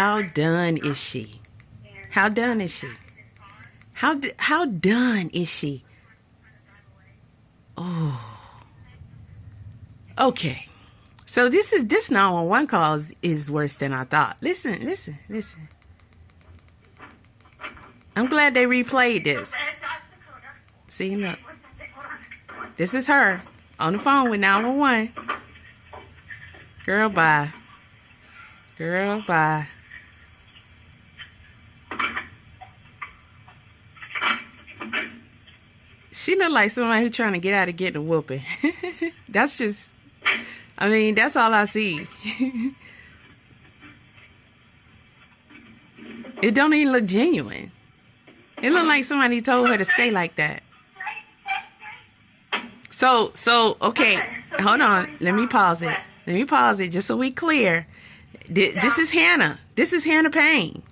How done is she? How done is she? How done is she? Oh. Okay. So this 911 call is worse than I thought. Listen. I'm glad they replayed this. See, look. This is her on the phone with 911. Girl, bye. Girl, bye. She look like somebody who's trying to get out of getting a whooping. That's just, I mean, that's all I see. It don't even look genuine. It look like somebody told her to stay like that. So, okay, hold on. Let me pause it just so we clear. This is Hanna. This is Hanna Payne.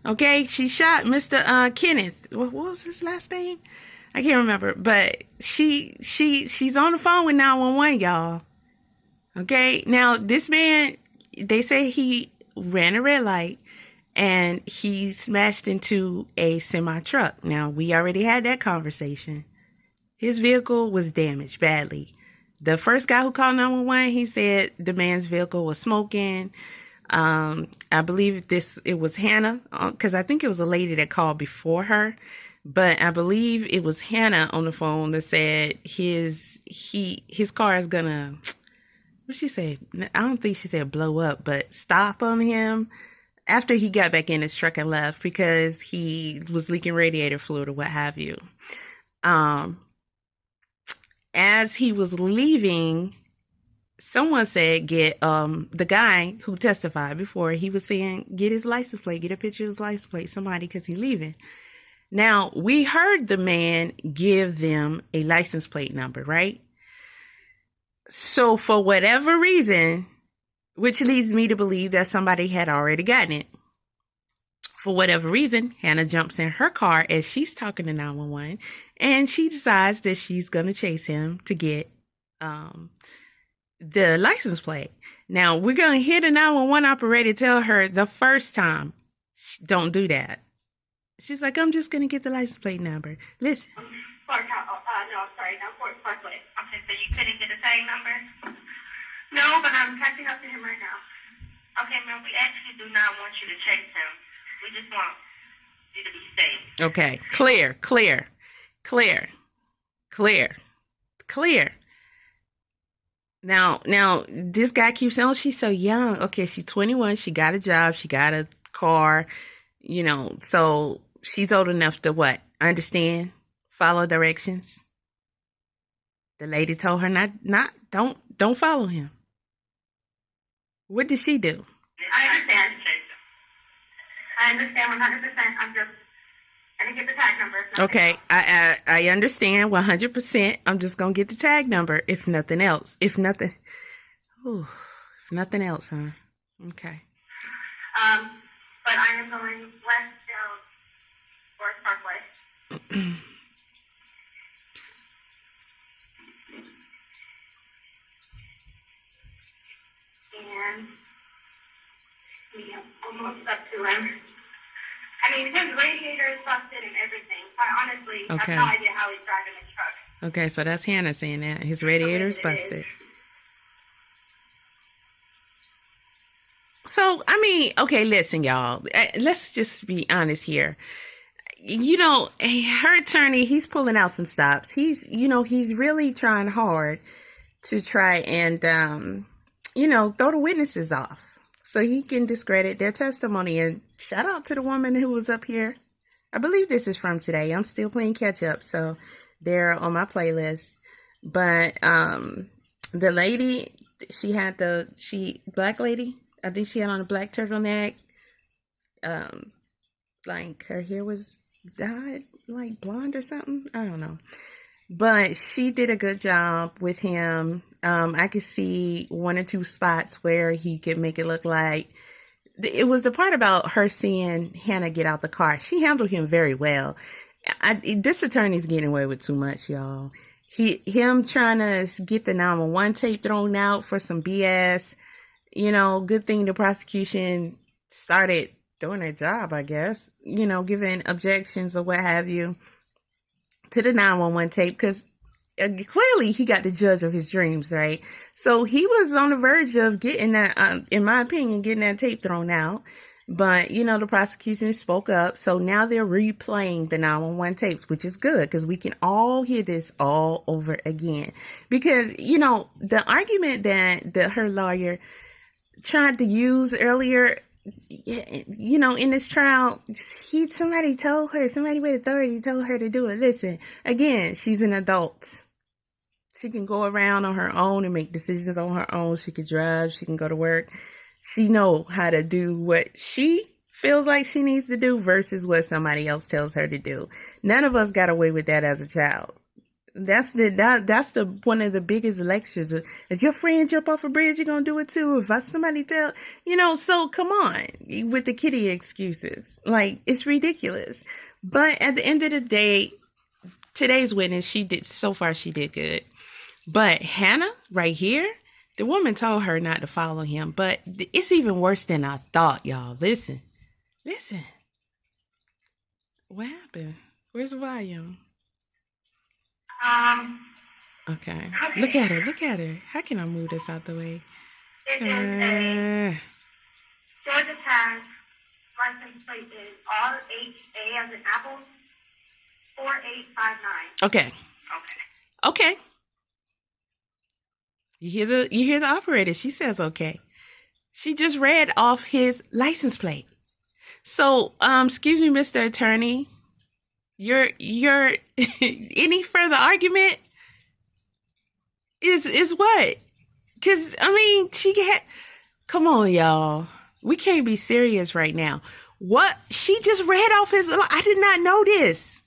Okay, she shot Mr. Kenneth. What was his last name? I can't remember. But she's on the phone with 911, y'all. Okay, now this man, they say he ran a red light and he smashed into a semi truck. Now, we already had that conversation. His vehicle was damaged badly. The first guy who called 911, he said the man's vehicle was smoking. I believe it was Hanna, because I think it was a lady that called before her. But I believe it was Hanna on the phone that said his car is gonna, what she say? I don't think she said blow up, but stop on him after he got back in his truck and left because he was leaking radiator fluid or what have you. As he was leaving, someone said, get the guy who testified before, he was saying, get his license plate, get a picture of his license plate, somebody, because he's leaving. Now, we heard the man give them a license plate number, right? So for whatever reason, which leads me to believe that somebody had already gotten it. For whatever reason, Hanna jumps in her car as she's talking to 911, and she decides that she's going to chase him to get the license plate. Now, we're going to hear the 911 operator tell her the first time, don't do that. She's like, I'm just going to get the license plate number. Listen. Forest Parkway. Okay, so you couldn't get a tag number? No, but I'm catching up to him right now. Okay, ma'am, we actually do not want you to chase him. We just want you to be safe. Okay, clear. Now, this guy keeps saying, oh, she's so young. Okay, she's 21. She got a job. She got a car. You know, so she's old enough to what? Understand? Follow directions. The lady told her don't follow him. What did she do? I understand 100%. I'm just going to get the tag number. Okay, I understand 100%. I'm just going to get the tag number, if nothing else. If nothing else, huh? Okay. But I am going west down Forest Parkway. And we are almost up to him. I mean, his radiator is busted and everything. I honestly have no idea how he's driving his truck. Okay, so that's Hanna saying that. His radiator is busted. So, I mean, okay, listen, y'all. Let's just be honest here. You know, her attorney, he's pulling out some stops. He's really trying hard to try and, throw the witnesses off so he can discredit their testimony. And shout out to the woman who was up here. I believe this is from today. I'm still playing catch up, so they're on my playlist. But the lady, black lady, I think she had on a black turtleneck. Like her hair was dyed like blonde or something. I don't know. But she did a good job with him. I could see one or two spots where he could make it look like it was the part about her seeing Hanna get out the car. She handled him very well. This attorney's getting away with too much, y'all. Him trying to get the 911 tape thrown out for some BS. You know, good thing the prosecution started doing their job, I guess, giving objections or what have you to the 911 tape, because clearly he got the judge of his dreams, right? So he was on the verge of getting that, in my opinion, getting that tape thrown out. But, the prosecution spoke up. So now they're replaying the 911 tapes, which is good because we can all hear this all over again. Because, the argument that her lawyer tried to use earlier, in this trial, somebody with authority told her to do it. Listen, again, she's an adult. She can go around on her own and make decisions on her own. She can drive. She can go to work. She know how to do what she feels like she needs to do versus what somebody else tells her to do. None of us got away with that as a child. That's the one of the biggest lectures. If your friend jump off a bridge, you're gonna do it too. If somebody tell, so come on with the kiddie excuses. Like, it's ridiculous. But at the end of the day, today's witness, she did good. But Hanna, right here, the woman told her not to follow him. But it's even worse than I thought, y'all. Listen. What happened? Where's the volume? Okay. Look at her. How can I move this out the way? It is a Georgia Pass license plate is RHA as in apple 4859. Okay. You hear the operator. She says okay. She just read off his license plate. So, excuse me, Mr. Attorney. Your any further argument is what? Because, come on, y'all. We can't be serious right now. What? She just read off I did not know this.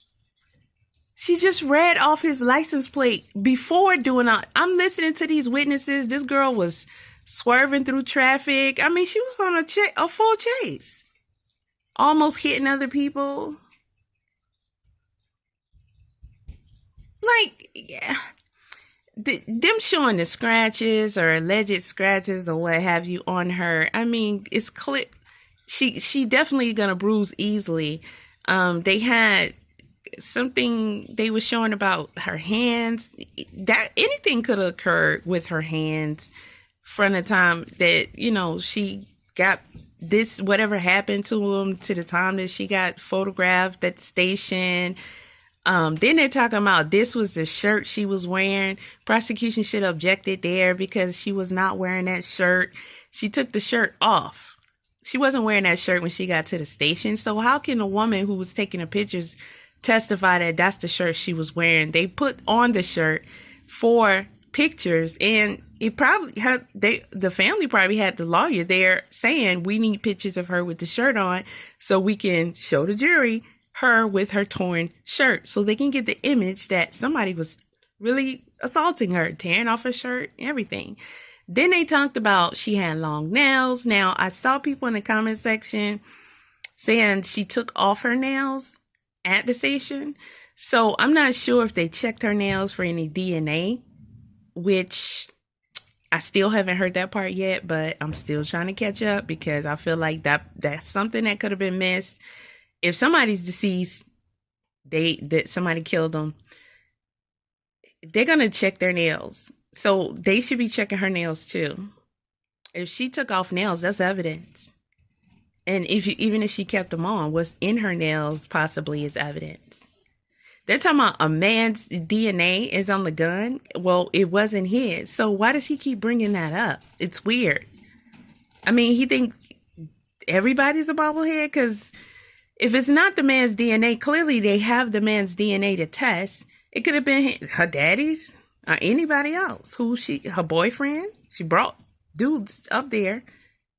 She just read off his license plate before I'm listening to these witnesses. This girl was swerving through traffic. She was on a full chase. Almost hitting other people. Like, yeah. Them showing the scratches or alleged scratches or what have you on her. It's clear. She definitely gonna bruise easily. They had something they were showing about her hands. That anything could have occurred with her hands from the time that, she got this, whatever happened to him, to the time that she got photographed at the station. Then they're talking about this was the shirt she was wearing. Prosecution should have objected there because she was not wearing that shirt. She took the shirt off. She wasn't wearing that shirt when she got to the station. So how can a woman who was taking the pictures testify that that's the shirt she was wearing? They put on the shirt for pictures, and it probably had the family probably had the lawyer there saying we need pictures of her with the shirt on so we can show the jury her with her torn shirt, so they can get the image that somebody was really assaulting her, tearing off her shirt, everything. Then they talked about she had long nails. Now, I saw people in the comment section saying she took off her nails at the station. So I'm not sure if they checked her nails for any DNA, which I still haven't heard that part yet, but I'm still trying to catch up because I feel like that's something that could have been missed. If somebody's deceased, that somebody killed them, they're going to check their nails. So they should be checking her nails too. If she took off nails, that's evidence. And even if she kept them on, what's in her nails possibly is evidence. They're talking about a man's DNA is on the gun. Well, it wasn't his. So why does he keep bringing that up? It's weird. He thinks everybody's a bobblehead because if it's not the man's DNA, clearly they have the man's DNA to test. It could have been her daddy's or anybody else. Her boyfriend. She brought dudes up there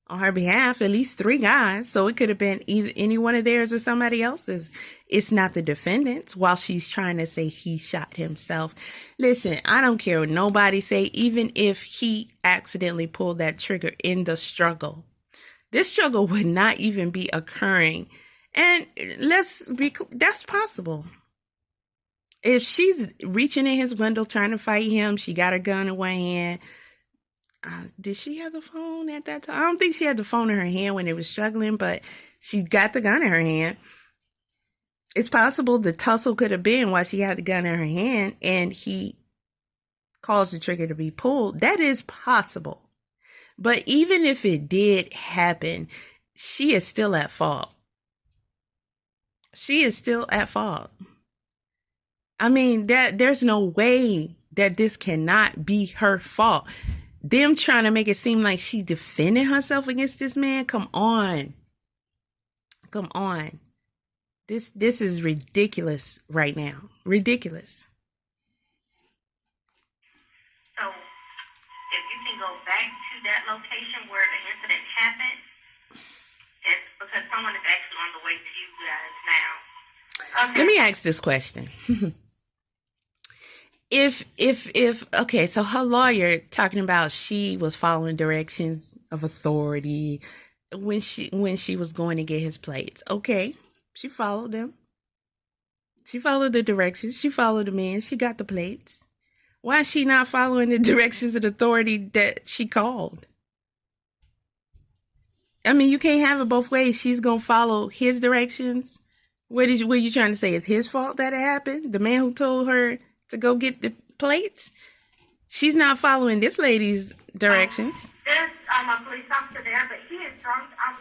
on her behalf, at least 3 guys. So it could have been either any one of theirs or somebody else's. It's not the defendant's, while she's trying to say he shot himself. Listen, I don't care what nobody say, even if he accidentally pulled that trigger in the struggle. This struggle would not even be occurring. And that's possible. If she's reaching in his window trying to fight him, she got her gun in one hand. Did she have the phone at that time? I don't think she had the phone in her hand when it was struggling, but she got the gun in her hand. It's possible the tussle could have been while she had the gun in her hand and he caused the trigger to be pulled. That is possible. But even if it did happen, she is still at fault. She is still at fault. I mean, there's no way that this cannot be her fault. Them trying to make it seem like she defended herself against this man. Come on. Come on. This is ridiculous right now. Ridiculous. So, if you can go back to that location where the incident happened, it's because someone is actually on the way to you guys now. Okay. Let me ask this question. If okay, so her lawyer talking about she was following directions of authority when she was going to get his plates. Okay, she followed them. She followed the directions. She followed the man. She got the plates. Why is she not following the directions of the authority that she called? I mean, you can't have it both ways. She's gonna follow his directions. What are you trying to say? It's his fault that it happened? The man who told her to go get the plates? She's not following this lady's directions. There's a police officer there, but he is drunk. I'm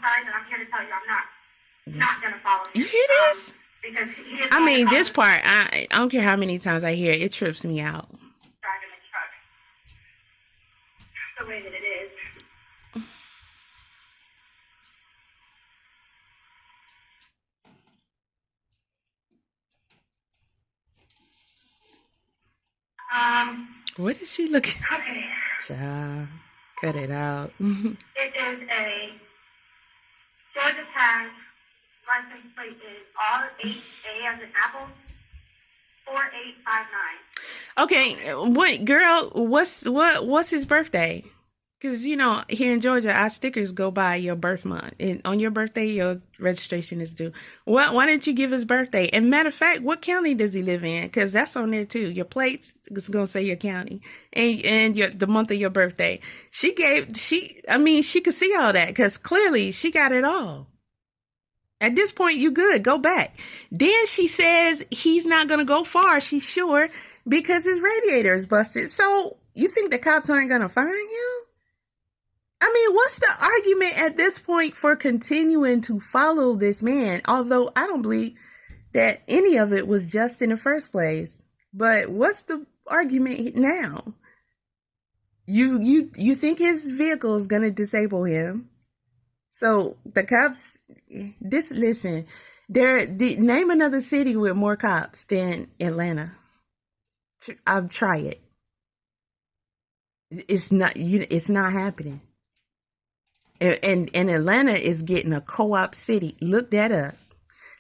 sorry that I'm here to tell you I'm not going to follow him. You hear this? Because he is I mean, this part, I don't care how many times I hear it, it trips me out. Driving the truck. The way that it is. What is she looking? Okay. Child, cut it out. It is a Georgia Pass. License plate is R8A as in apple 4859. Okay, what girl? What's his birthday? Because here in Georgia, our stickers go by your birth month, and on your birthday, your registration is due. Why didn't you give his birthday? And matter of fact, what county does he live in? Because that's on there too. Your plates is gonna say your county and the month of your birthday. She could see all that because clearly she got it all. At this point, you good. Go back. Then she says he's not gonna go far. She's sure because his radiator is busted. So you think the cops aren't gonna find him? I mean, what's the argument at this point for continuing to follow this man? Although I don't believe that any of it was just in the first place. But what's the argument now? You think his vehicle is going to disable him? So the cops, listen, name another city with more cops than Atlanta. I'll try it. It's not happening. And Atlanta is getting a co-op city. Look that up.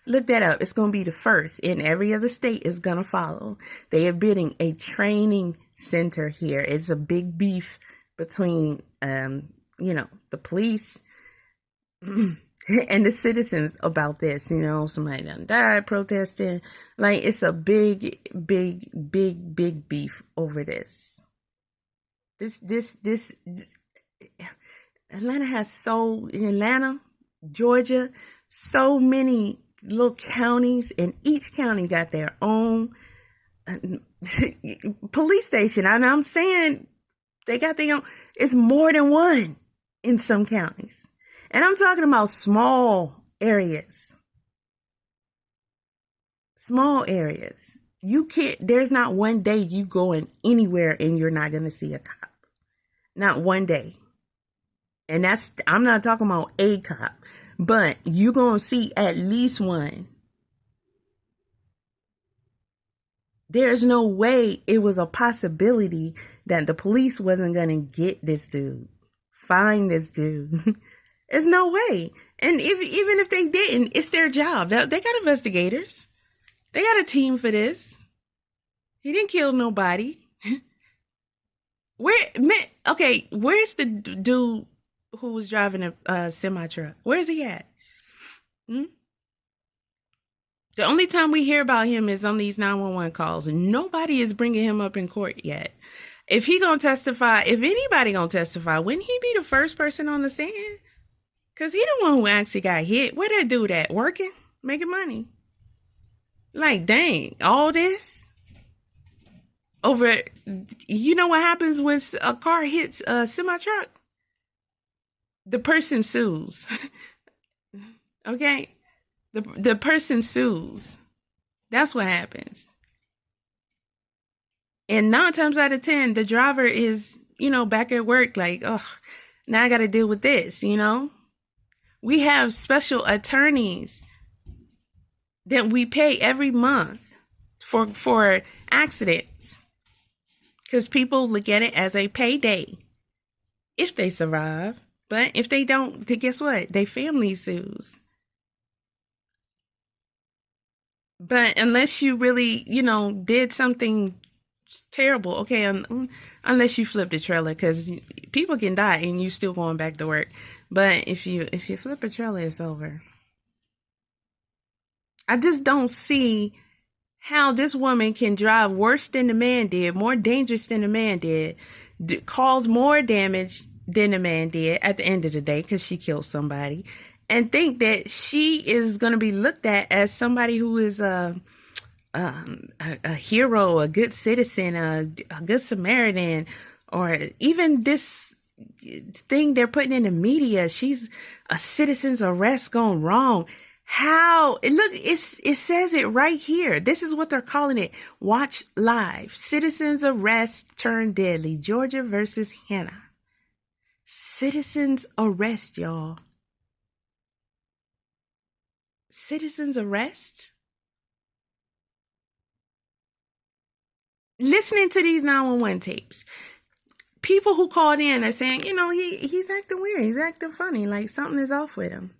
It's going to be the first, and every other state is going to follow. They are building a training center here. It's a big beef between, the police and the citizens about this. Somebody done died protesting. Like, it's a big beef over this. Atlanta, Georgia, so many little counties, and each county got their own police station. And I'm saying they got their own. It's more than one in some counties. And I'm talking about small areas. Small areas. There's not one day you going anywhere and you're not going to see a cop. Not one day. And I'm not talking about a cop, but you're going to see at least one. There's no way it was a possibility that the police wasn't going to get this dude, find this dude. There's no way. And even if they didn't, it's their job. They got investigators. They got a team for this. He didn't kill nobody. Where's the dude who was driving a semi-truck? Where's he at? The only time we hear about him is on these 911 calls, and nobody is bringing him up in court yet. If he gonna testify, if anybody gonna testify, wouldn't he be the first person on the stand? Because he the one who actually got hit. Where that dude at? Working? Making money? Like, dang, all this? Over, you know what happens when a car hits a semi-truck? The person sues. Okay? The person sues. That's what happens. And 9 times out of 10, the driver is, back at work like, oh, now I got to deal with this, We have special attorneys that we pay every month for accidents. Because people look at it as a payday if they survive. But if they don't, then guess what? Their family sues. But unless you really, did something terrible, okay, unless you flip the trailer, because people can die and you still going back to work. But if you flip a trailer, it's over. I just don't see how this woman can drive worse than the man did, more dangerous than the man did, cause more damage than the man did at the end of the day because she killed somebody, and think that she is going to be looked at as somebody who is a hero, a good citizen, a good Samaritan, or even this thing they're putting in the media. She's a citizen's arrest gone wrong. How? Look, it says it right here. This is what they're calling it. Watch live. Citizen's arrest turned deadly. Georgia versus Hanna. Citizen's arrest, y'all. Citizen's arrest? Listening to these 911 tapes, people who called in are saying, he's acting weird. He's acting funny. Like something is off with him.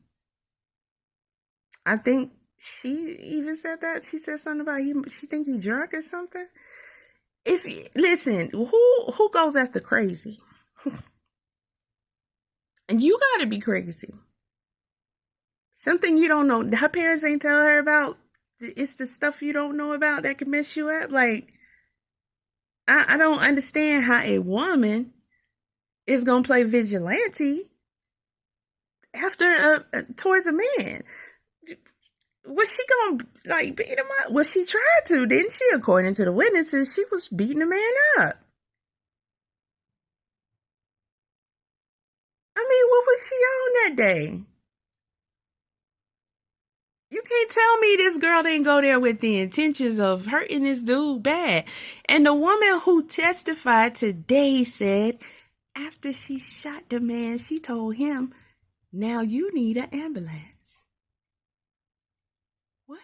I think she even said that. She said something about she think he drunk or something. Listen, who goes after crazy? And you gotta be crazy. Something you don't know. Her parents ain't tell her about. It's the stuff you don't know about that can mess you up. Like, I don't understand how a woman is gonna play vigilante after towards a man. Was she gonna beat him up? Well, she tried to, didn't she? According to the witnesses, she was beating the man up. I mean, what was she on that day? You can't tell me this girl didn't go there with the intentions of hurting this dude bad. And the woman who testified today said after she shot the man, she told him, now you need an ambulance. What?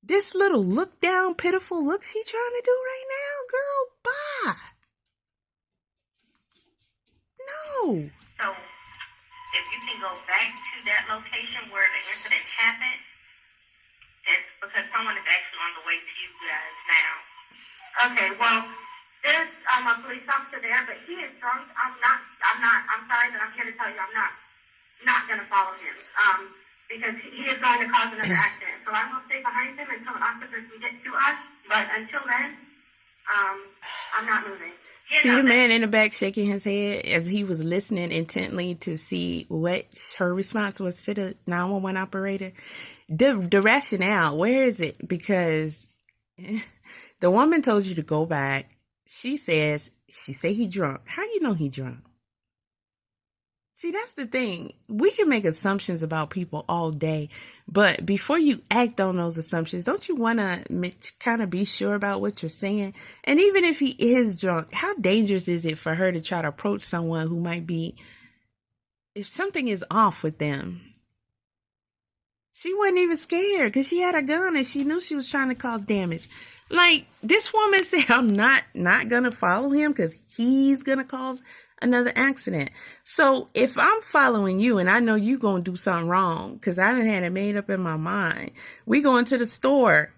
This little look down, pitiful look she trying to do right now? Girl, bye. No. So, if you can go back to that location where the incident happened, it's because someone is actually on the way to you guys now. Okay, well, there's a police officer there, but he is drunk. I'm sorry that I'm here to tell you I'm not going to follow him. Because he is going to cause another accident. So I will stay behind him until an officer can get to us. But until then, I'm not moving. See the man in the back shaking his head as he was listening intently to see what her response was to the 911 operator. The rationale, where is it? Because the woman told you to go back. She said he drunk. How you know he drunk? See, that's the thing. We can make assumptions about people all day, but before you act on those assumptions, don't you want to kind of be sure about what you're saying? And even if he is drunk, how dangerous is it for her to try to approach someone who might be, if something is off with them? She wasn't even scared because she had a gun and she knew she was trying to cause damage. Like, this woman said, I'm not going to follow him because he's going to cause another accident. So if I'm following you and I know you going to do something wrong because I done had it made up in my mind, we going to the store.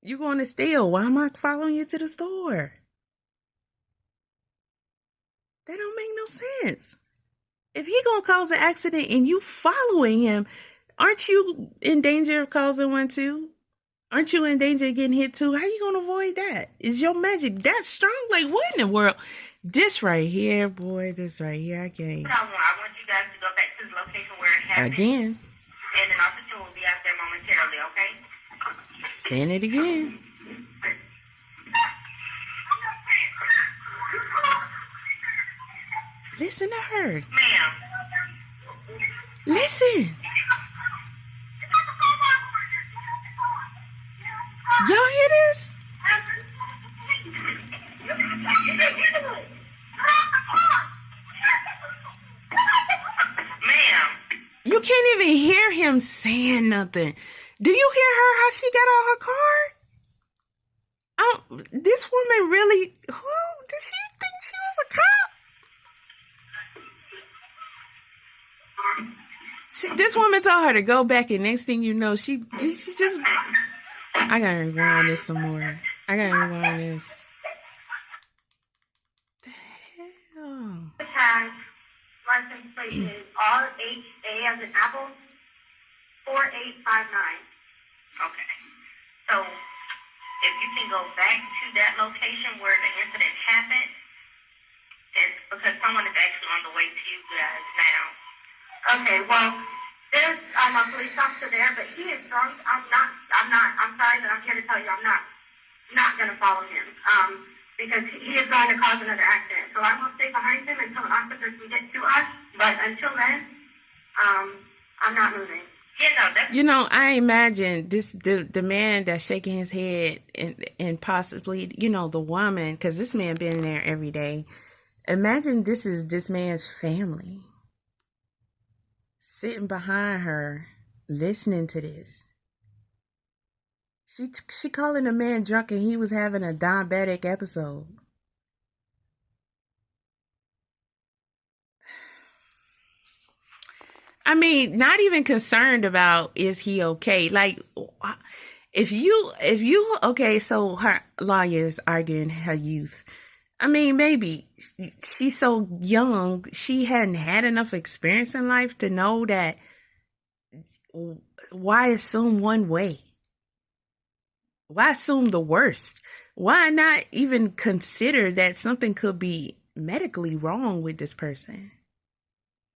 You going to steal. Why am I following you to the store? That don't make no sense. If he going to cause an accident and you following him, aren't you in danger of causing one too? Aren't you in danger of getting hit too? How you gonna avoid that? Is your magic that strong? Like, what in the world? This right here, boy, this right here, I can't. I want you guys to go back to the location where it happened. Again. And an officer will be out there momentarily, okay? Saying it again. Listen to her. Ma'am. Listen. Y'all hear this? Ma'am. You can't even hear him saying nothing. Do you hear her, how she got out her car? This woman really, who did she think she was a cop? This woman told her to go back, and next thing you know, she just, I gotta rewind this some more. I gotta rewind this. The hell? The tag license plate is RHA as in apple 4859. Okay. So if you can go back to that location where the incident happened, it's because someone is actually on the way to you guys now. Okay, well, there's a police officer there, but he is drunk. I'm sorry that I'm here to tell you I'm not going to follow him because he is going to cause another accident. So I will stay behind him until an officer can get to us, but until then, I'm not moving. You know, I imagine the man that's shaking his head and possibly, you know, the woman, because this man been there every day. Imagine this is this man's family sitting behind her, listening to this. She calling the man drunk and he was having a diabetic episode. I mean, not even concerned about is he okay? Like, if you okay, so her lawyer's arguing her youth. I mean, maybe she's so young, she hadn't had enough experience in life to know that. Why assume one way? Why assume the worst? Why not even consider that something could be medically wrong with this person?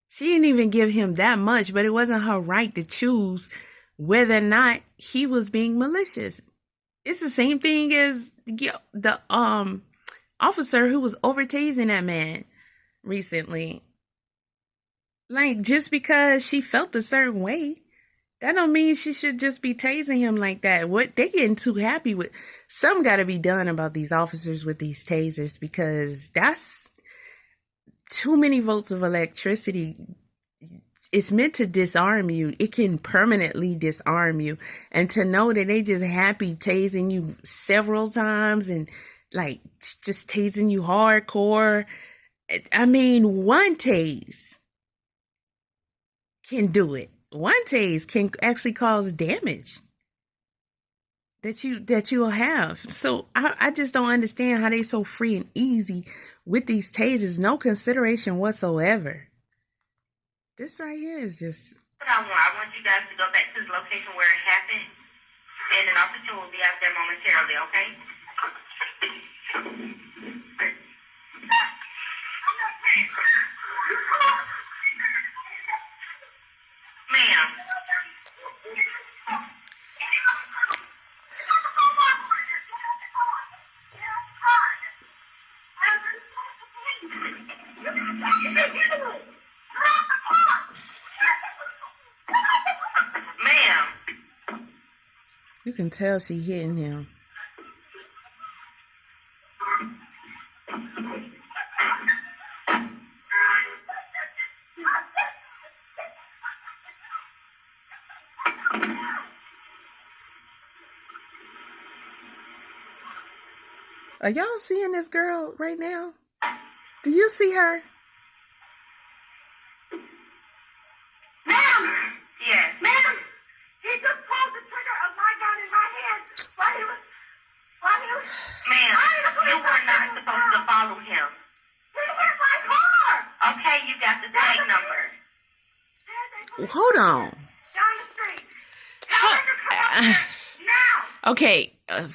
She didn't even give him that much, but it wasn't her right to choose whether or not he was being malicious. It's the same thing as the officer who was over tasing that man recently. Like, just because she felt a certain way, that don't mean she should just be tasing him like that. What they getting too happy with. Something got to be done about these officers with these tasers, because that's too many volts of electricity. It's meant to disarm you. It can permanently disarm you. And to know that they just happy tasing you several times and like just tasing you hardcore. I mean, one tase can do it. One tase can actually cause damage that you'll have. So I just don't understand how they so free and easy with these tasers. No consideration whatsoever. This right here is just... I want you guys to go back to the location where it happened, and an officer will be out there momentarily, okay? Ma'am. Ma'am. You can tell she hitting him. Are y'all seeing this girl right now? Do you see her? Ma'am! Yes. Ma'am! He just pulled the trigger of my gun in my hand while he was... Ma'am, you were not supposed to follow him. He hit my car! Okay, you got the tag number. Hold on. Down the street. Now! Okay. I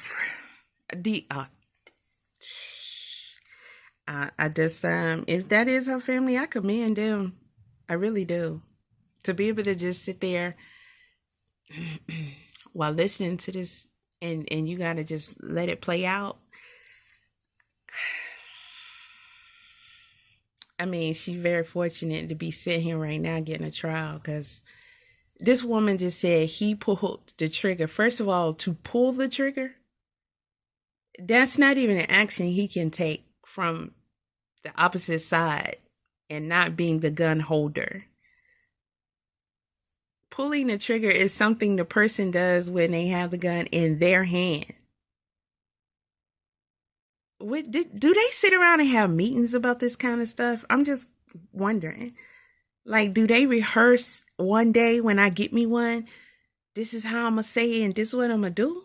just if that is her family, I commend them. I really do. To be able to just sit there while listening to this and you gotta just let it play out. I mean, she's very fortunate to be sitting here right now getting a trial, because this woman just said he pulled the trigger. First of all, to pull the trigger, that's not even an action he can take from the opposite side and not being the gun holder. Pulling the trigger is something the person does when they have the gun in their hand. Do they sit around and have meetings about this kind of stuff? I'm just wondering. Like, do they rehearse one day when I get me one? This is how I'm going to say it and this is what I'm going to do?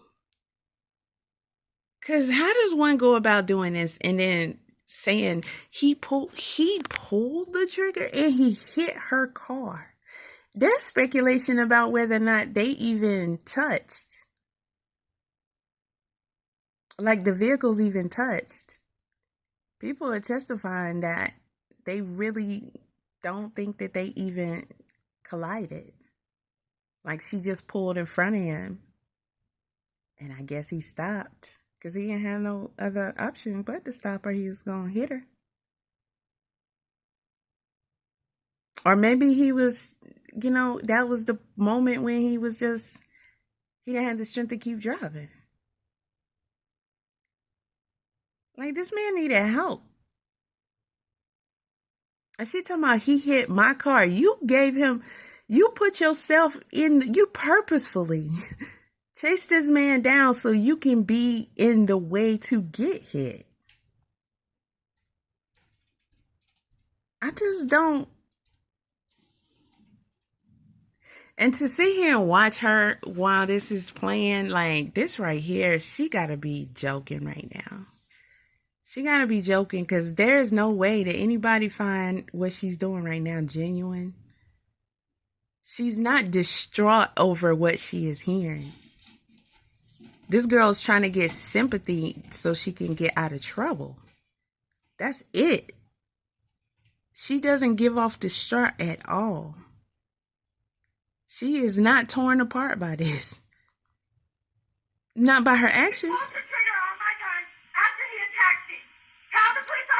Because how does one go about doing this and then saying he pulled the trigger and he hit her car? There's speculation about whether or not they even touched. Like the vehicles even touched. People are testifying that they really don't think that they even collided. Like she just pulled in front of him. And I guess he stopped. Because he didn't have no other option but to stop her. He was going to hit her. Or maybe he was, that was the moment when he was just, he didn't have the strength to keep driving. Like, this man needed help. And she talking about he hit my car. You put yourself in, you purposefully chase this man down so you can be in the way to get hit. I just don't. And to sit here and watch her while this is playing, like this right here, she got to be joking right now. She got to be joking, because there's no way that anybody find what she's doing right now genuine. She's not distraught over what she is hearing. This girl's trying to get sympathy so she can get out of trouble. That's it. She doesn't give off distraught at all. She is not torn apart by this. Not by her actions.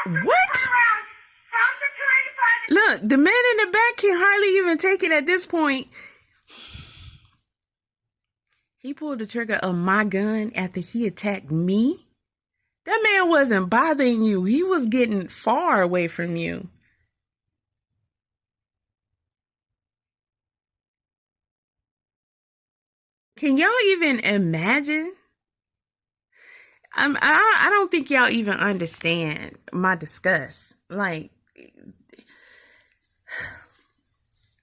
What? Look, the man in the back can hardly even take it at this point. He pulled the trigger of my gun after he attacked me. That man wasn't bothering you. He was getting far away from you. Can y'all even imagine? I don't think y'all even understand my disgust. Like,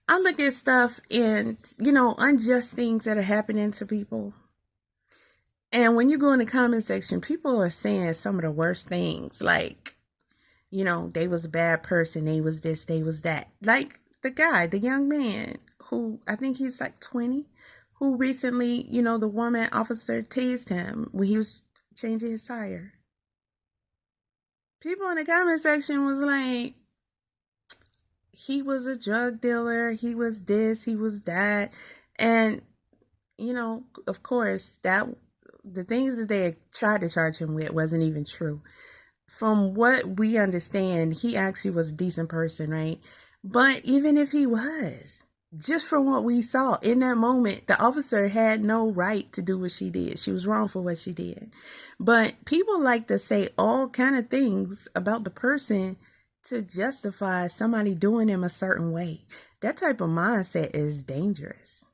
I look at stuff and, unjust things that are happening to people. And when you go in the comment section, people are saying some of the worst things. Like, they was a bad person. They was this, they was that. Like the young man who, I think he's like 20, who recently, the woman officer tased him when he was changing his tire. People in the comment section was like, he was a drug dealer, he was this, he was that. And, of course, that the things that they tried to charge him with wasn't even true. From what we understand, he actually was a decent person, right? But even if he was, just from what we saw in that moment, the officer had no right to do what she did. She was wrong for what she did. But people like to say all kind of things about the person to justify somebody doing them a certain way. That type of mindset is dangerous.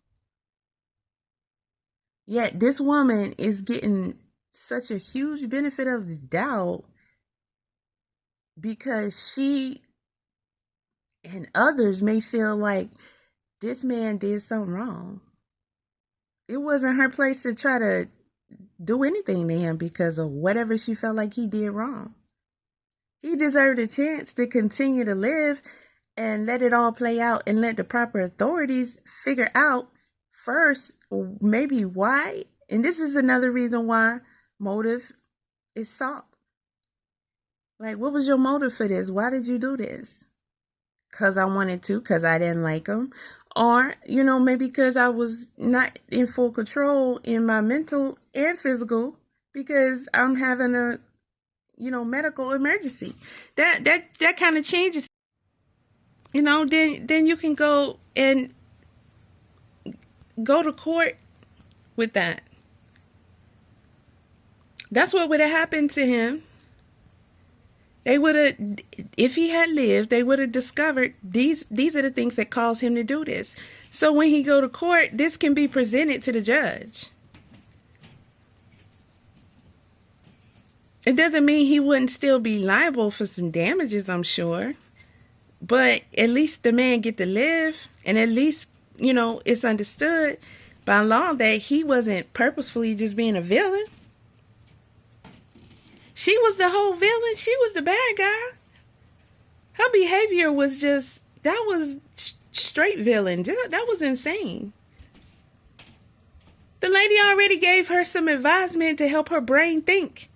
Yet this woman is getting such a huge benefit of the doubt because she and others may feel like this man did something wrong. It wasn't her place to try to do anything to him because of whatever she felt like he did wrong. He deserved a chance to continue to live and let it all play out and let the proper authorities figure out first maybe why And this is another reason why motive is sought. Like, what was your motive for this? Why did you do this? Because I wanted to, because I didn't like him. Or, maybe because I was not in full control in my mental and physical because I'm having a, medical emergency. That kind of changes. Then you can go to court with that. That's what would have happened to him. They would have, if he had lived, they would have discovered these are the things that caused him to do this. So when he go to court, this can be presented to the judge. It doesn't mean he wouldn't still be liable for some damages, I'm sure. But at least the man get to live, and at least, it's understood by law that he wasn't purposefully just being a villain. She was the whole villain. She was the bad guy. Her behavior was just, that was straight villain. That was insane. The lady already gave her some advisement to help her brain think.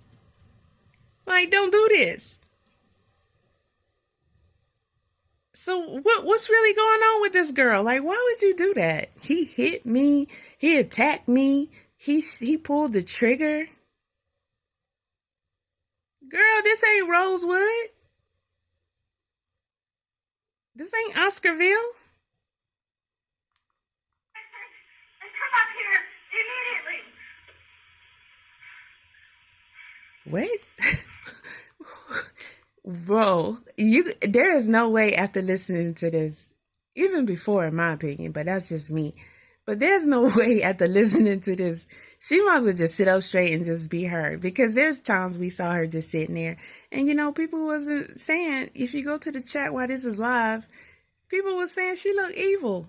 Like, don't do this. So what's really going on with this girl? Like, why would you do that? He hit me. He attacked me. He pulled the trigger. Girl, this ain't Rosewood. This ain't Oscarville. Come up here immediately. Wait. Bro, there is no way after listening to this, even before in my opinion, but that's just me. But there's no way after listening to this, she might as well just sit up straight and just be her. Because there's times we saw her just sitting there. And, people wasn't saying, if you go to the chat while this is live, people were saying she looked evil.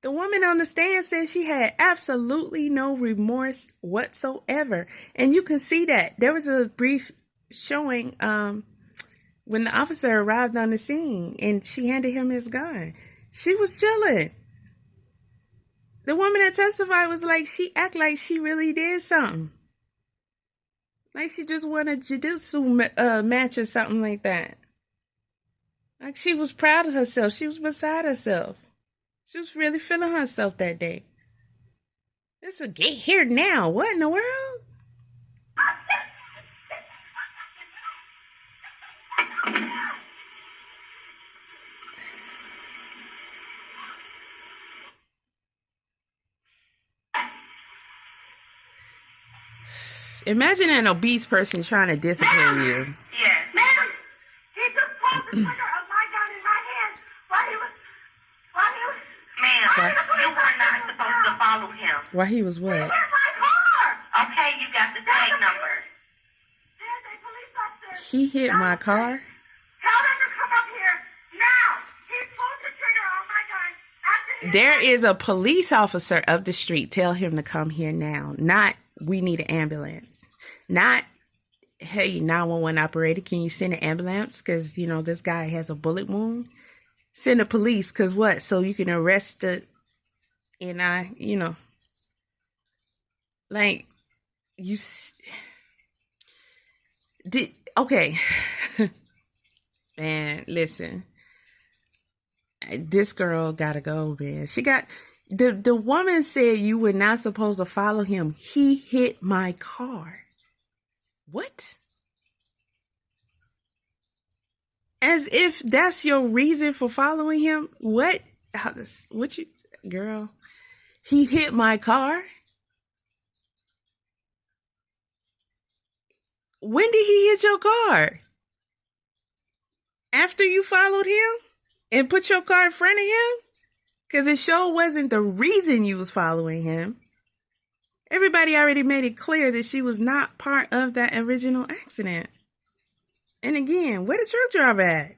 The woman on the stand said she had absolutely no remorse whatsoever. And you can see that. There was a brief showing when the officer arrived on the scene and she handed him his gun. She was chilling. The woman that testified was like, she act like she really did something. Like she just won a jiu-jitsu match or something like that. Like she was proud of herself. She was beside herself. She was really feeling herself that day. This will get here now. What in the world? Imagine an obese person trying to discipline you. Yes. Ma'am, he just pulled the trigger of my gun in my hand while he was... Ma'am, you were not supposed to follow him. While he was what? He hit my car. Okay, you got the tag number. There's a police officer. He hit my car? Tell them to come up here now. He pulled the trigger on my gun after he... There is a police officer up the street. Tell him to come here now. Not, we need an ambulance. Not, hey, 911 operator, can you send an ambulance? Because, this guy has a bullet wound. Send the police, because what? So you can arrest the, like, you did, okay. Man, listen. This girl gotta go, man. She got, the woman said you were not supposed to follow him. He hit my car. What? As if that's your reason for following him? What? What you, girl? He hit my car? When did he hit your car? After you followed him and put your car in front of him? Because it sure wasn't the reason you was following him. Everybody already made it clear that she was not part of that original accident. And again, where the truck driver at?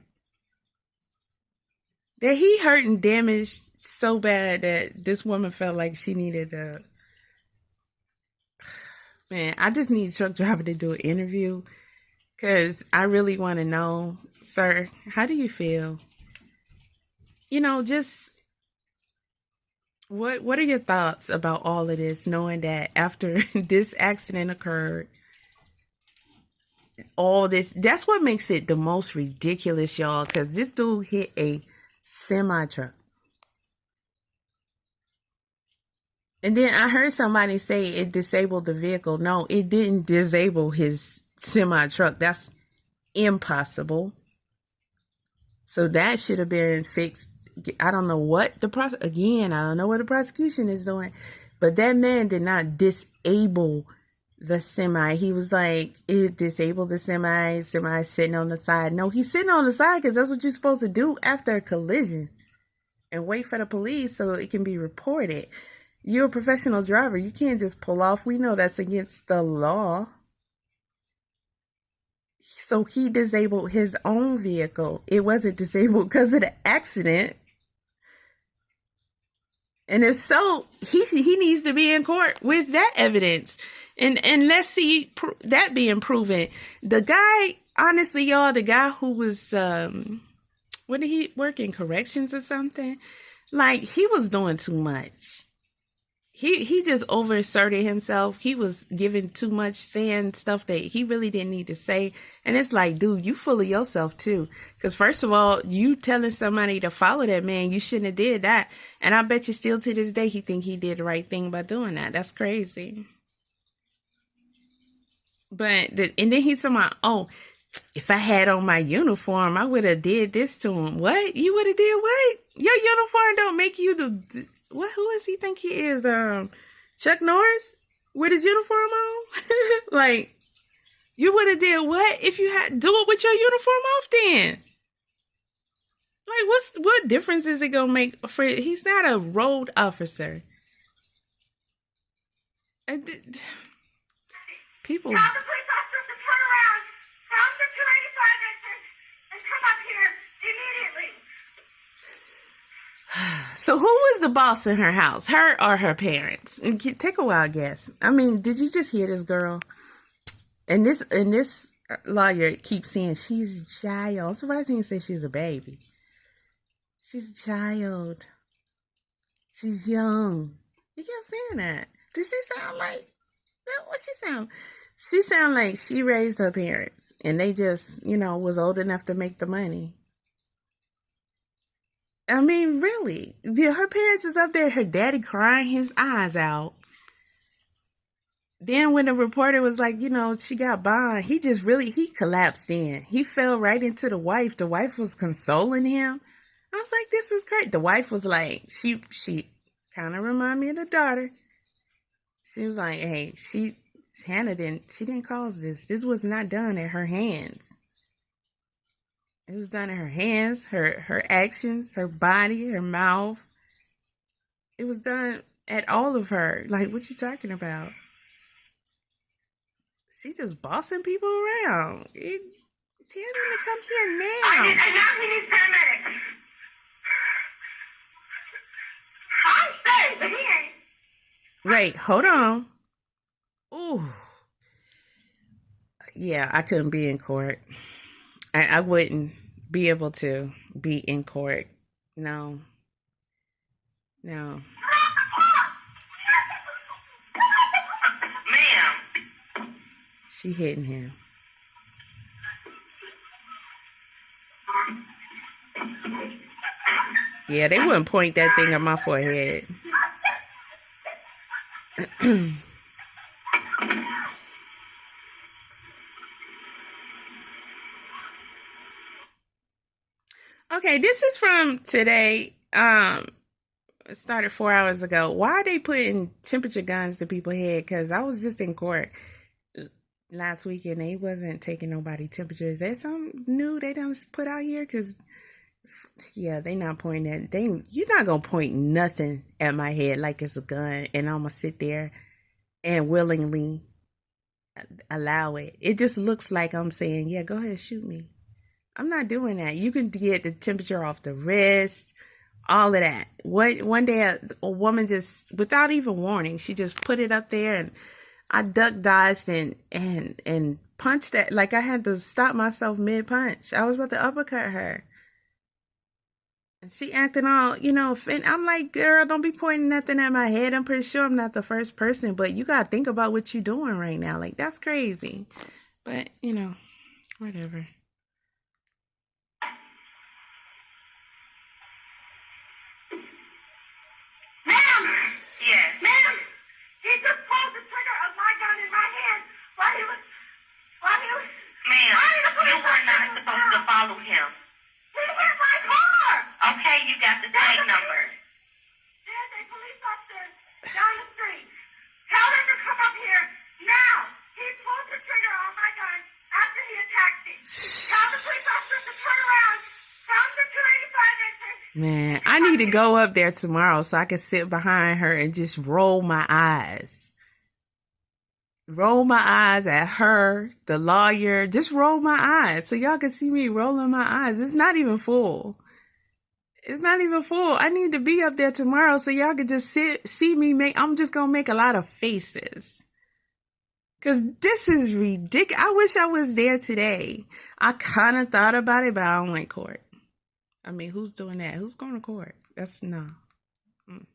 That he hurt and damaged so bad that this woman felt like she needed a... Man, I just need a truck driver to do an interview. Because I really want to know, sir, how do you feel? Just... What are your thoughts about all of this, knowing that after this accident occurred, all this, that's what makes it the most ridiculous, y'all, because this dude hit a semi truck. And then I heard somebody say it disabled the vehicle. No, it didn't disable his semi truck. That's impossible. So that should have been fixed. I don't know what I don't know what the prosecution is doing, but that man did not disable the semi. He was like, it disabled the semi sitting on the side. No, he's sitting on the side because that's what you're supposed to do after a collision, and wait for the police so it can be reported. You're a professional driver. You can't just pull off. We know that's against the law. So he disabled his own vehicle. It wasn't disabled because of the accident. And if so, he needs to be in court with that evidence. And let's see that being proven. The guy, honestly, y'all, the guy who was, what did he work in, corrections or something? Like, he was doing too much. He just overasserted himself. He was giving too much, saying stuff that he really didn't need to say. And it's like, dude, you full of yourself too. Because first of all, you telling somebody to follow that man, you shouldn't have did that. And I bet you still to this day, he think he did the right thing by doing that. That's crazy. But, and then he's talking about, oh, if I had on my uniform, I would have did this to him. What? You would have did what? Your uniform don't make you the... What? Who does he think he is? Chuck Norris with his uniform on? Like, you would have did what if you had do it with your uniform off then? Like, what difference is it gonna make for? He's not a road officer. People. Tell the police officer to turn around. Tell him to 285 exit and come up here immediately. So who was the boss in her house? Her or her parents? Take a wild guess. I mean, did you just hear this girl? And this lawyer keeps saying she's a child. I'm surprised he didn't say she's a baby. She's a child. She's young. He kept saying that. Does she sound like what she sound? She sound like she raised her parents and they just, was old enough to make the money. I mean, really, her parents is up there, her daddy crying his eyes out. Then when the reporter was like, she got bond, he collapsed in. He fell right into the wife. The wife was consoling him. I was like, this is great. The wife was like, she kind of reminded me of the daughter. She was like, hey, Hanna didn't cause this. This was not done at her hands. It was done in her hands, her actions, her body, her mouth. It was done at all of her. Like, what you talking about? She just bossing people around. Tell them to come here now. And now he needs paramedics. I'm safe, but he ain't. Wait, hold on. Ooh. Yeah, I couldn't be in court. I wouldn't be able to be in court. No. Ma'am. She hitting him. Yeah, they wouldn't point that thing at my forehead. Okay, this is from today. It started 4 hours ago. Why are they putting temperature guns to people's head? Because I was just in court last week and they wasn't taking nobody temperature. Is there something new they done put out here? Because, yeah, they not pointing at... You're not going to point nothing at my head like it's a gun and I'm going to sit there and willingly allow it. It just looks like I'm saying, yeah, go ahead, shoot me. I'm not doing that. You can get the temperature off the wrist, all of that. One day a woman just, without even warning, she just put it up there and I duck dodged and punched that. Like I had to stop myself mid punch. I was about to uppercut her. She acting all, I'm like, girl, don't be pointing nothing at my head. I'm pretty sure I'm not the first person, but you gotta think about what you're doing right now. Like, that's crazy. But, whatever. Ma'am! Yes. Ma'am! He just pulled the trigger of my gun in my hand while he was... Ma'am, you were not supposed to follow him. He hit my car! Okay, you got the tag number. There's a police officer down the street. Tell them to come up here now. He pulled the trigger on my gun after he attacked me. Tell the police officer to turn around from the 285 exit. Man, I need to go up there tomorrow so I can sit behind her and just roll my eyes. Roll my eyes at her, the lawyer. Just roll my eyes so y'all can see me rolling my eyes. It's not even full. It's not even full. I need to be up there tomorrow so y'all can just see me make. I'm just going to make a lot of faces. Because this is ridiculous. I wish I was there today. I kind of thought about it, but I don't like court. I mean, who's doing that? Who's going to court? That's no. Immediately.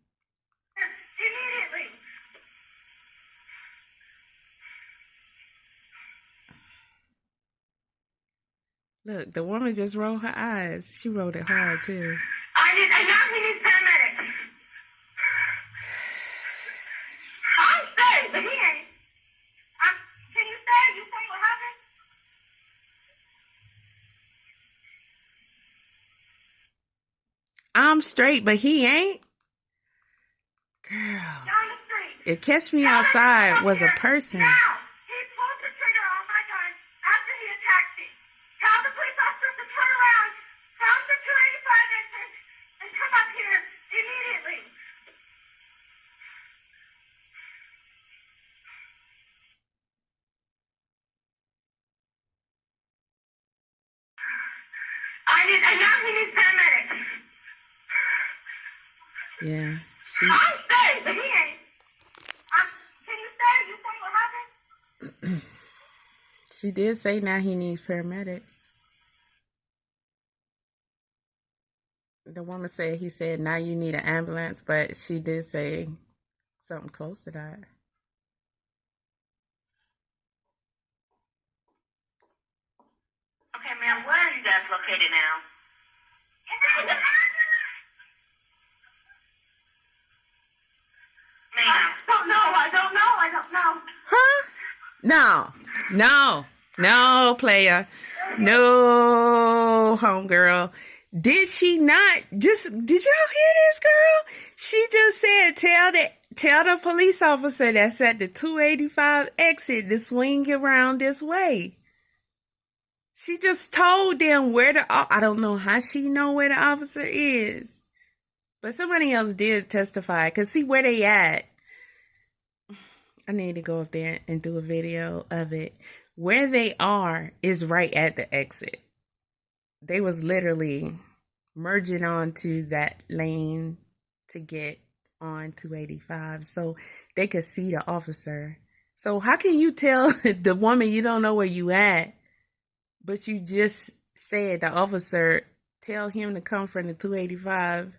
Look, the woman just rolled her eyes. She rolled it hard, too. I know he needs paramedics. I'm safe, but he ain't. Can you say what happened? I'm straight, but he ain't? Girl. Down the street. If Catch Me Outside was a person. Now, he pulled the trigger on my gun after he attacked me. Tell the police officer to turn around from the 285 exit and come up here immediately. I know he needs paramedics. Yeah. I'm safe, but he ain't. Can you say what happened? She did say now he needs paramedics. The woman said, he said, now you need an ambulance, but she did say something close to that. Okay, ma'am, where are you guys located now? Ma'am. I don't know. Huh? No, player. No, homegirl. Did she not did y'all hear this, girl? She just said, tell the police officer that's at the 285 exit to swing around this way. She just told them where I don't know how she know where the officer is. But somebody else did testify. Cause see where they at. I need to go up there and do a video of it. Where they are is right at the exit. They was literally merging onto that lane to get on 285 so they could see the officer. So how can you tell the woman you don't know where you at, but you just said the officer tell him to come from the 285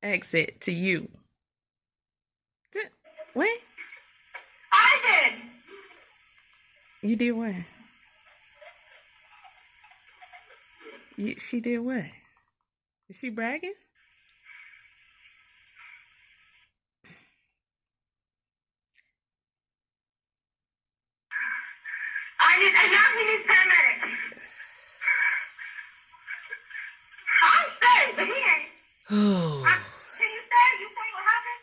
exit to you? What? I did. You did what? She did what? Is she bragging? I know he needs paramedics. I'm safe, but he ain't. Oh. Can you say what happened?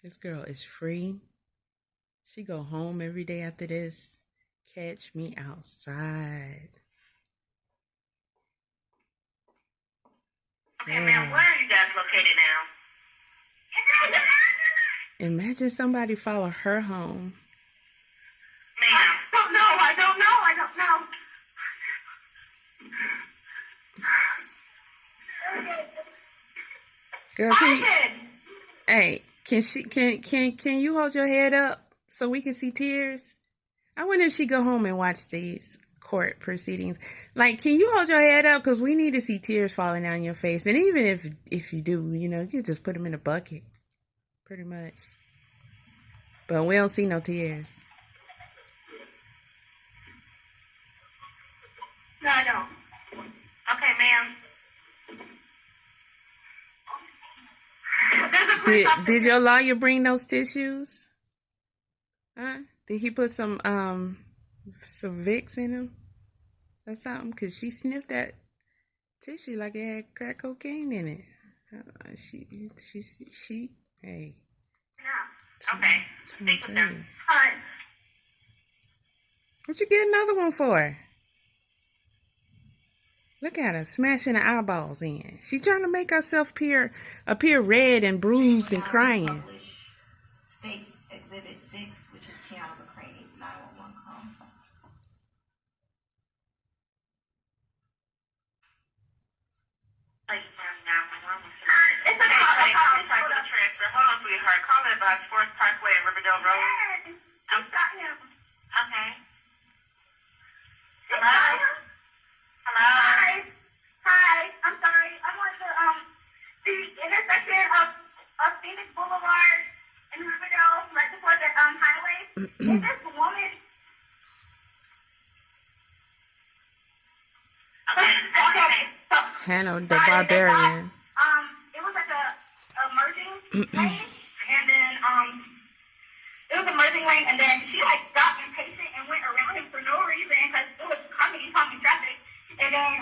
This girl is free. She go home every day after this. Catch me outside. Okay, ma'am, where are you guys located now? Imagine somebody follow her home. Ma'am. I don't know. Girl, hey, can you hold your head up so we can see tears? I wonder if she go home and watch these court proceedings. Like, can you hold your head up? Because we need to see tears falling down your face. And even if you do, you just put them in a bucket. Pretty much. But we don't see no tears. No, I don't. Okay, ma'am. Did your lawyer bring those tissues? Huh? Did he put some Vicks in them or something? Because she sniffed that tissue like it had crack cocaine in it. Hey. No. Okay. Speak with them. All right. What you get another one for? Look at her smashing her eyeballs in. She trying to make herself appear red and bruised and crying. States Exhibit 6, which is Tiana McCraney's 911 call. It's okay. Hold on, sweetheart. Call it about Forest Parkway and Riverdale Road. Okay. Hello? Hello? Hi. I'm sorry. I'm on the intersection of Phoenix Boulevard and Riverdale, right before the highway. Is this woman? Okay. So, Hanna the Barbarian. It was like a merging lane, and then it was a merging lane, and then she like got impatient and went around him for no reason because it was coming traffic, and then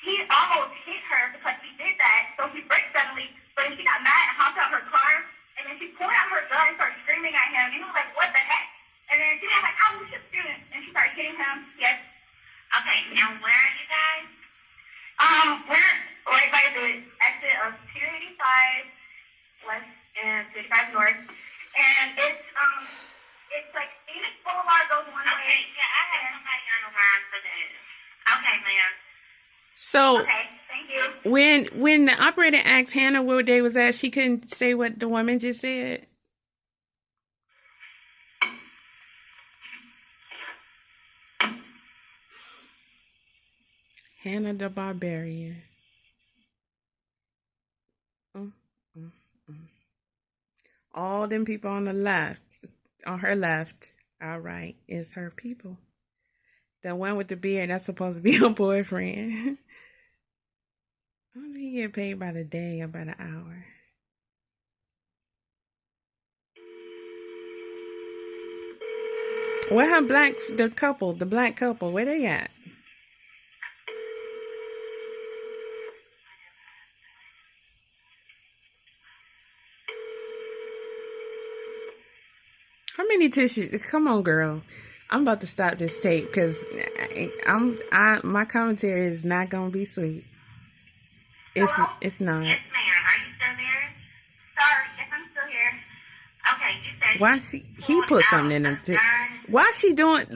he almost hit her because he did that, so he braked suddenly, but then she got mad and hopped out her car, and then she pulled out her gun and started screaming at him, and he was like, what the heck? And then she was like, I was just student, and she started hitting him. Yes. Okay, now where are you guys? We're right by the exit of 285 West and 55 North, and it's like Phoenix Boulevard goes one way. Okay, yeah, I have somebody on the line for that. Okay, ma'am. So, okay, thank you. When the operator asked Hanna where they was at, she couldn't say what the woman just said. Hanna the Barbarian. All them people on her left, all right, is her people. The one with the beard, that's supposed to be her boyfriend. I don't think he get paid by the day or by the hour. Where her the black couple, where they at? How many tissues? Come on, girl. I'm about to stop this tape because my commentary is not gonna be sweet. It's not. Yes, ma'am. Are you still there? Sorry, yes, I'm still here. Okay, you said. Why he put something in them? Why she doing?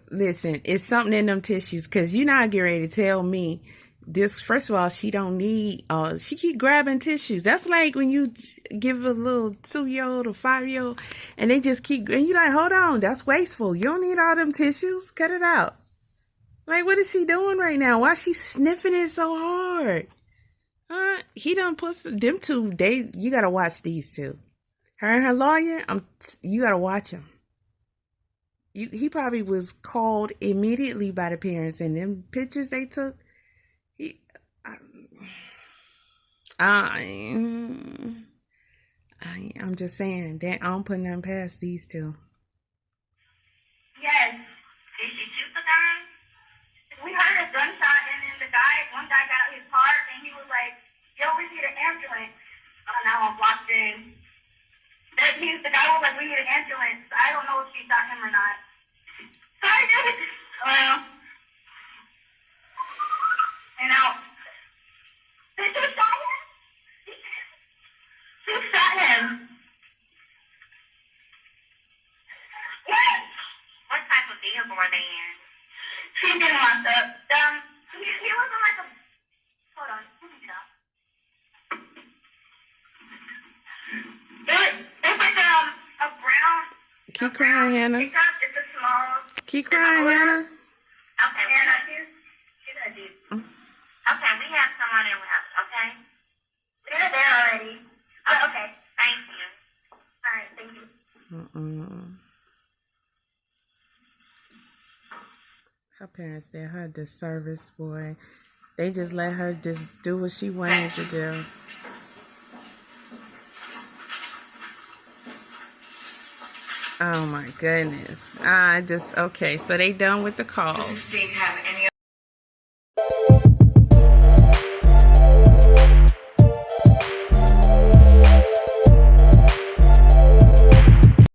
Listen, it's something in them tissues because you're not getting ready to tell me this. First of all, she don't need. She keep grabbing tissues. That's like when you give a little 2-year-old or 5-year-old, and they just keep. And you like, hold on, that's wasteful. You don't need all them tissues. Cut it out. Like, what is she doing right now? Why is she sniffing it so hard? He done put them two. You gotta watch these two. Her and her lawyer. You gotta watch them. He probably was called immediately by the parents, and them pictures they took. I'm just saying that I'm putting them past these two. Yes. Did she shoot the guy? We heard a gunshot, and then one guy got out his car, and he was like, yo, we need an ambulance. Oh, now I'm blocked in. The guy was like, we need an ambulance. I don't know if she shot him or not. Sorry, dude. Well. And now. Did you shot him? Who shot him? Yes. What type of vehicle were they in? She's getting locked up. He was in like a. Hold on. Let me get out. It's like a brown. Keep crying, Hanna. It's a small Keep crying, Hanna. Okay, okay, we have someone in with us, okay? They're there already. Oh, okay, thank you. All right, thank you. Her parents did her disservice, boy. They just let her just do what she wanted to do. Oh my goodness. Okay, so they done with the call. Does the state have any